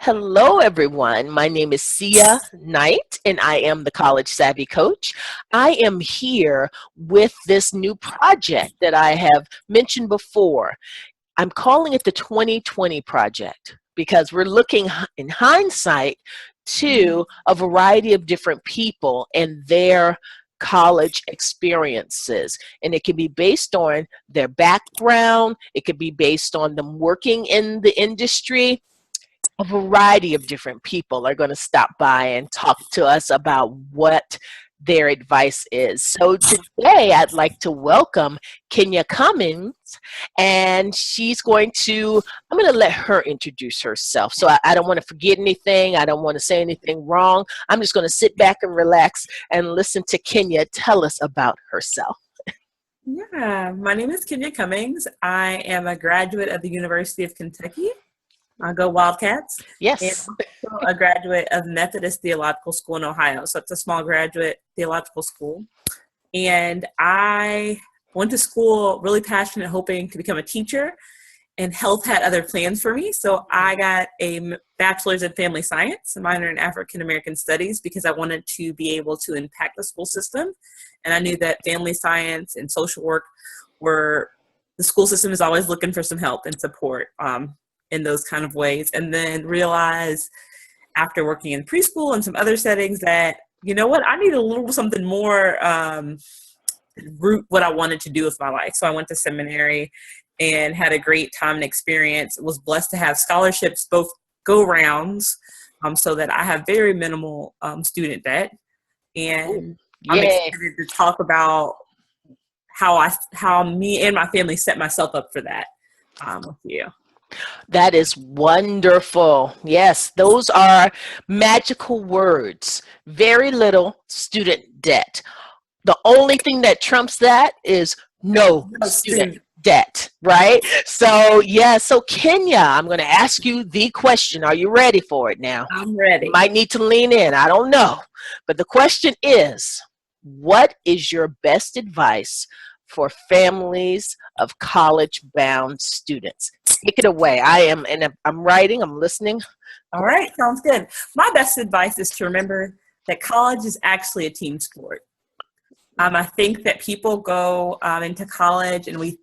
Hello, everyone. My name is Sia Knight, and I am the College Savvy Coach. I am here with this new project that I have mentioned before. I'm calling it the 2020 Project because we're looking in hindsight to a variety of different people and their college experiences. And it can be based on their background, it could be based on them working in the industry. A variety of different people are going to stop by and talk to us about what their advice is. So today I'd like to welcome Kenya Cummings, and I'm going to let her introduce herself. So I don't want to forget anything. I don't want to say anything wrong. I'm just going to sit back and relax and listen to Kenya tell us about herself. Yeah, my name is Kenya Cummings. I am a graduate of the University of Kentucky. Go Wildcats. Yes. And I'm also a graduate of Methodist Theological School in Ohio. So it's a small graduate theological school. And I went to school really passionate, hoping to become a teacher. And health had other plans for me. So I got a bachelor's in family science, a minor in African American studies, because I wanted to be able to impact the school system. And I knew that family science and social work the school system is always looking for some help and support in those kind of ways. And then realized after working in preschool and some other settings that, you know what, I need a little something more root what I wanted to do with my life. So I went to seminary and had a great time and experience. Was blessed to have scholarships, both go-rounds, so that I have very minimal student debt. And I'm excited to talk about how me and my family set myself up for that with you. That is wonderful. Yes, those are magical words. Very little student debt. The only thing that trumps that is no student debt, right? So, so Kenya, I'm going to ask you the question. Are you ready for it now? I'm ready. You might need to lean in. I don't know. But the question is, what is your best advice for families of college-bound students? Take it away. I'm writing, I'm listening. All right, sounds good. My best advice is to remember that college is actually a team sport. I think that people go into college, and we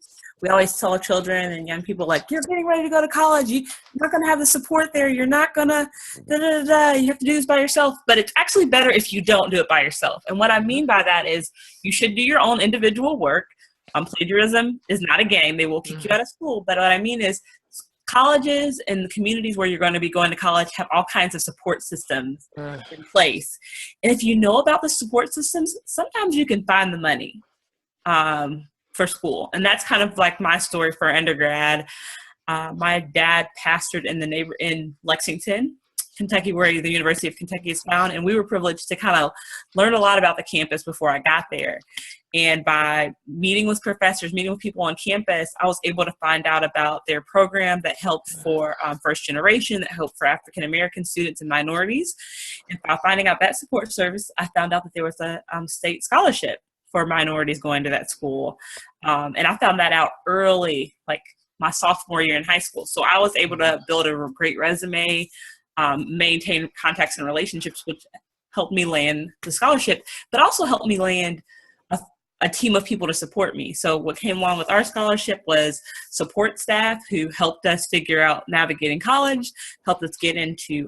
always tell children and young people, like, you're getting ready to go to college. You're not going to have the support there. You're not going to, you have to do this by yourself. But it's actually better if you don't do it by yourself. And what I mean by that is you should do your own individual work. Plagiarism is not a game. They will kick you out of school. But what I mean is colleges and the communities where you're going to be going to college have all kinds of support systems in place. And if you know about the support systems, sometimes you can find the money for school. And that's kind of like my story for undergrad. My dad pastored in Lexington, Kentucky, where the University of Kentucky is found. And we were privileged to kind of learn a lot about the campus before I got there. And by meeting with professors, meeting with people on campus, I was able to find out about their program that helped for first generation, that helped for African American students and minorities. And by finding out that support service, I found out that there was a state scholarship for minorities going to that school. And I found that out early, like my sophomore year in high school. So I was able to build a great resume, maintain contacts and relationships, which helped me land the scholarship, but also helped me land a team of people to support me. So what came along with our scholarship was support staff who helped us figure out navigating college, helped us get into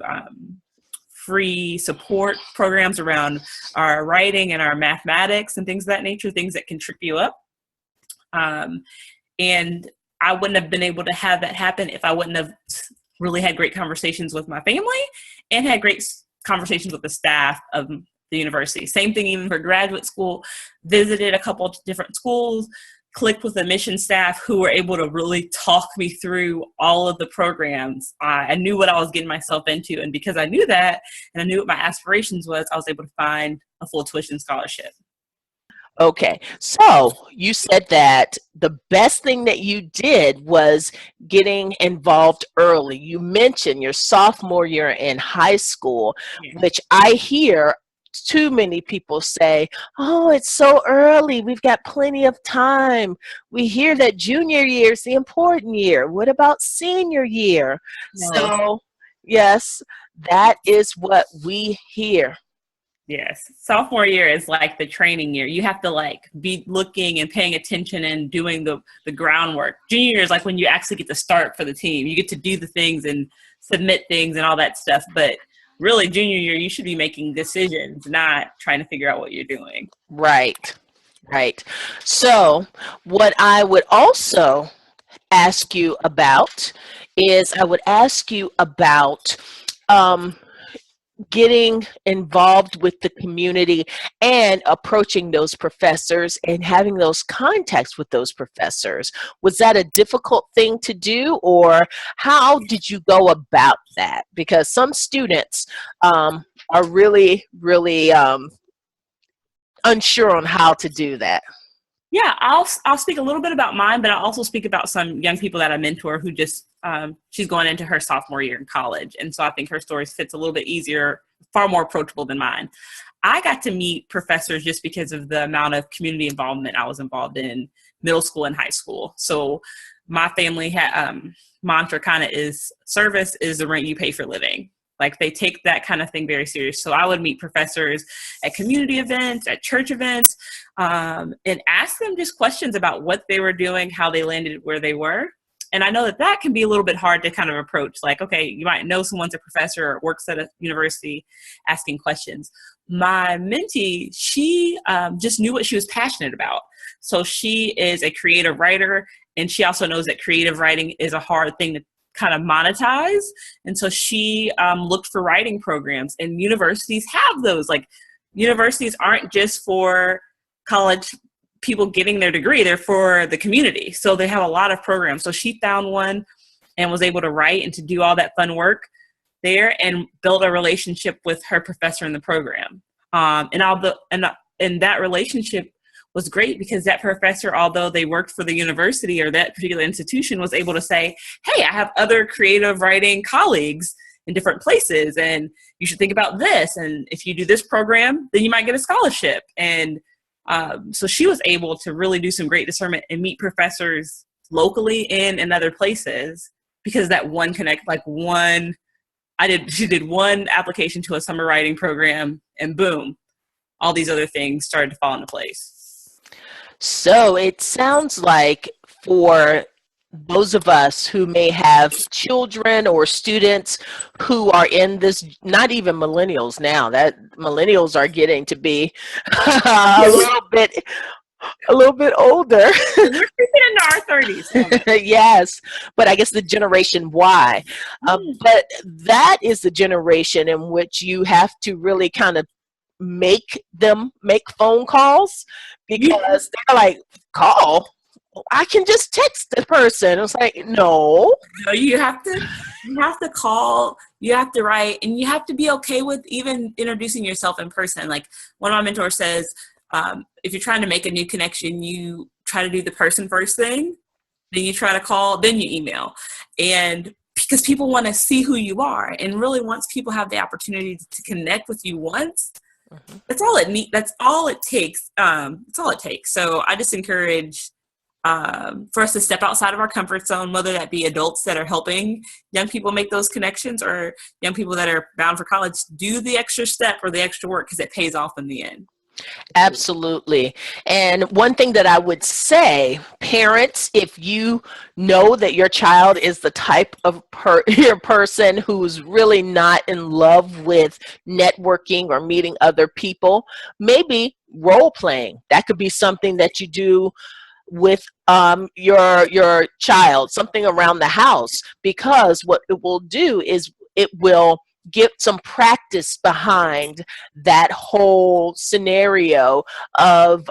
free support programs around our writing and our mathematics and things of that nature, things that can trip you up. And I wouldn't have been able to have that happen if I wouldn't have really had great conversations with my family and had great conversations with the staff of the university. Same thing even for graduate school. Visited a couple of different schools, clicked with the mission staff who were able to really talk me through all of the programs. I knew what I was getting myself into, and because I knew that and I knew what my aspirations was, I was able to find a full tuition scholarship. Okay, so you said that the best thing that you did was getting involved early. You mentioned your sophomore year in high school, which I hear too many people say, oh, it's so early. We've got plenty of time. We hear that junior year is the important year. What about senior year? No. So Yes, that is what we hear. Yes. Sophomore year is like the training year. You have to like be looking and paying attention and doing the groundwork. Junior year is like when you actually get to start for the team. You get to do the things and submit things and all that stuff. But really, junior year, you should be making decisions, not trying to figure out what you're doing. Right, right. So, what I would also ask you about is I would ask you about um, getting involved with the community and approaching those professors and having those contacts with those professors. Was that a difficult thing to do, or how did you go about that? Because some students are really, really unsure on how to do that. Yeah, I'll speak a little bit about mine, but I'll also speak about some young people that I mentor who just she's going into her sophomore year in college, and so I think her story fits a little bit easier, far more approachable than mine. I got to meet professors just because of the amount of community involvement I was involved in middle school and high school. So my family had mantra kind of is service is the rent you pay for living. Like they take that kind of thing very serious. So I would meet professors at community events, at church events, and ask them just questions about what they were doing, how they landed where they were. And I know that that can be a little bit hard to kind of approach. Like, okay, you might know someone's a professor or works at a university asking questions. My mentee, she just knew what she was passionate about. So she is a creative writer, and she also knows that creative writing is a hard thing to kind of monetize. And so she looked for writing programs, and universities have those. Like, universities aren't just for college people getting their degree, they're for the community. So they have a lot of programs. So she found one and was able to write and to do all that fun work there and build a relationship with her professor in the program. And that relationship was great because that professor, although they worked for the university or that particular institution, was able to say, hey, I have other creative writing colleagues in different places, and you should think about this. And if you do this program, then you might get a scholarship. And so she was able to really do some great discernment and meet professors locally and in other places because that one connect, like one, she did one application to a summer writing program, and boom, all these other things started to fall into place. So it sounds like for those of us who may have children or students who are in this, not even millennials now, that millennials are getting to be a little bit older. We're creeping into our 30s. Yes, but I guess the generation Y. But that is the generation in which you have to really kind of make them make phone calls because they're like, call? I can just text the person. It's like, no. You have to call, you have to write, and you have to be okay with even introducing yourself in person. Like one of my mentors says, if you're trying to make a new connection, you try to do the person first thing, then you try to call, then you email. And because people want to see who you are, and really once people have the opportunity to connect with you once, that's all it takes. That's all it takes. So I just encourage for us to step outside of our comfort zone, whether that be adults that are helping young people make those connections or young people that are bound for college. Do the extra step or the extra work because it pays off in the end. Absolutely. And one thing that I would say, parents, if you know that your child is the type of your person who's really not in love with networking or meeting other people, maybe role playing. That could be something that you do with your child, something around the house, because what it will do is it will get some practice behind that whole scenario of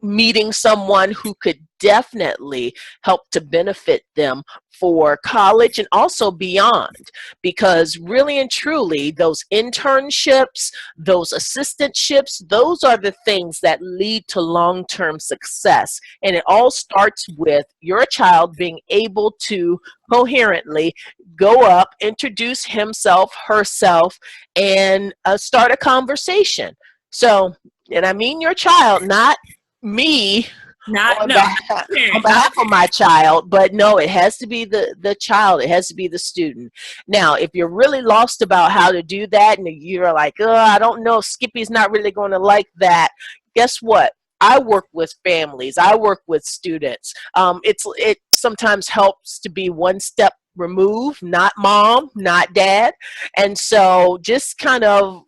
meeting someone who could definitely help to benefit them for college and also beyond, because really and truly those internships, those assistantships, those are the things that lead to long-term success. And it all starts with your child being able to coherently go up, introduce himself, herself, and start a conversation. So, and I mean your child, not me Not on no, not behalf, the on parent, not behalf the of my child, but no, it has to be the child. It has to be the student. Now, if you're really lost about how to do that, and you're like, oh, I don't know, Skippy's not really going to like that. Guess what? I work with families. I work with students. It sometimes helps to be one step removed, not mom, not dad, and so just kind of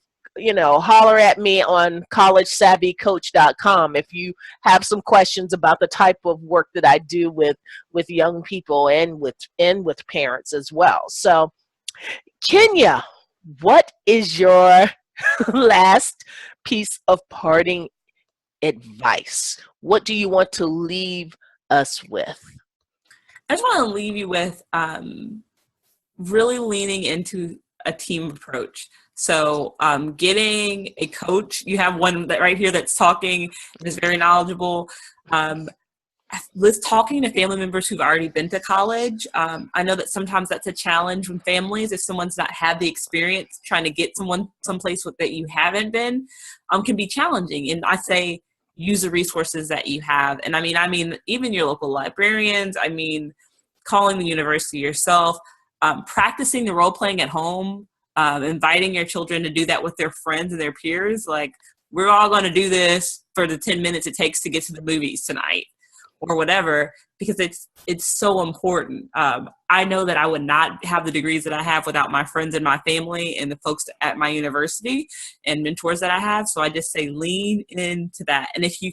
holler at me on collegesavvycoach.com if you have some questions about the type of work that I do with young people and with parents as well. So, Kenya, what is your last piece of parting advice? What do you want to leave us with? I just want to leave you with really leaning into a team approach. So getting a coach, you have one that right here that's talking and is very knowledgeable. With talking to family members who've already been to college, I know that sometimes that's a challenge with families if someone's not had the experience. Trying to get someone someplace that you haven't been can be challenging. And I say use the resources that you have. And I mean even your local librarians. I mean calling the university yourself, practicing the role playing at home, inviting your children to do that with their friends and their peers. Like, we're all going to do this for the 10 minutes it takes to get to the movies tonight or whatever, because it's so important. I know that I would not have the degrees that I have without my friends and my family and the folks at my university and mentors that I have. So I just say lean into that. And if you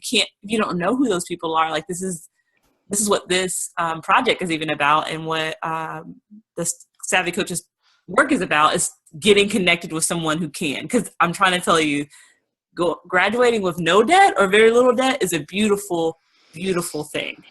don't know who those people are, like this is what this project is even about, and what the Savvy Coaches work is about, is getting connected with someone who can. Because I'm trying to tell you, graduating with no debt or very little debt is a beautiful, beautiful thing.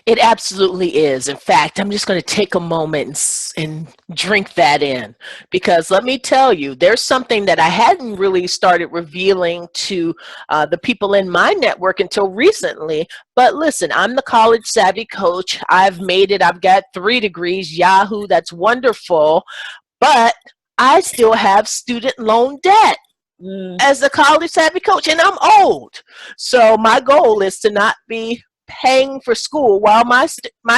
It absolutely is. In fact, I'm just going to take a moment and drink that in, because let me tell you, there's something that I hadn't really started revealing to the people in my network until recently. But listen, I'm the college savvy coach. I've made it. I've got 3 degrees. Yahoo, that's wonderful. But I still have student loan debt as a college savvy coach, and I'm old. So my goal is to not be paying for school while my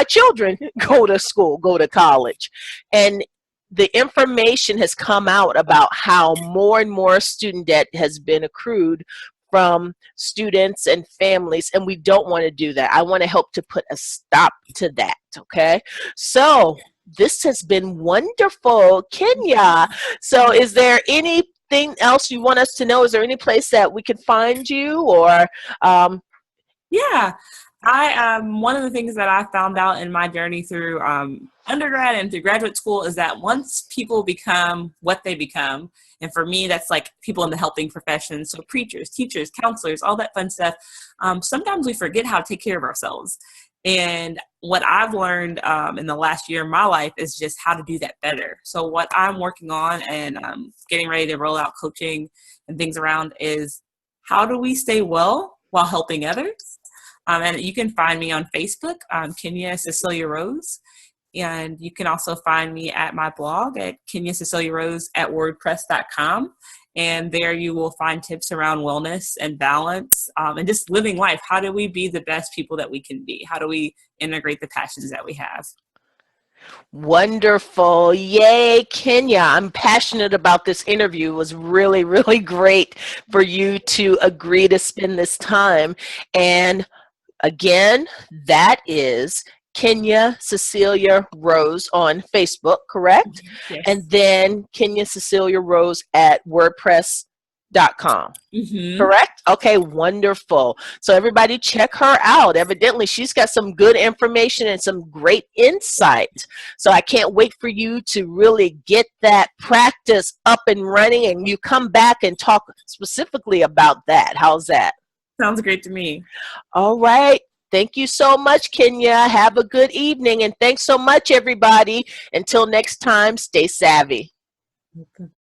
children go to college. And the information has come out about how more and more student debt has been accrued from students and families, and we don't want to do that. I want to help to put a stop to that. Okay, so this has been wonderful, Kenya. So is there anything else you want us to know? Is there any place that we can find you, or Yeah. One of the things that I found out in my journey through undergrad and through graduate school is that once people become what they become, and for me, that's like people in the helping professions, so preachers, teachers, counselors, all that fun stuff, sometimes we forget how to take care of ourselves. And what I've learned in the last year of my life is just how to do that better. So what I'm working on and getting ready to roll out coaching and things around is, how do we stay well while helping others? And you can find me on Facebook, Kenya Cecilia Rose. And you can also find me at my blog at kenyaceciliarose@wordpress.com. And there you will find tips around wellness and balance and just living life. How do we be the best people that we can be? How do we integrate the passions that we have? wonderful. Yay, Kenya. I'm passionate about this interview. It was really, really great for you to agree to spend this time. And again, that is Kenya Cecilia Rose on Facebook, correct? Yes. And then Kenya Cecilia Rose at WordPress.com. Mm-hmm. Correct? Okay, wonderful. So everybody check her out. Evidently, she's got some good information and some great insight. So I can't wait for you to really get that practice up and running, and you come back and talk specifically about that. How's that? Sounds great to me. All right. Thank you so much, Kenya. Have a good evening, and thanks so much, everybody. Until next time, stay savvy.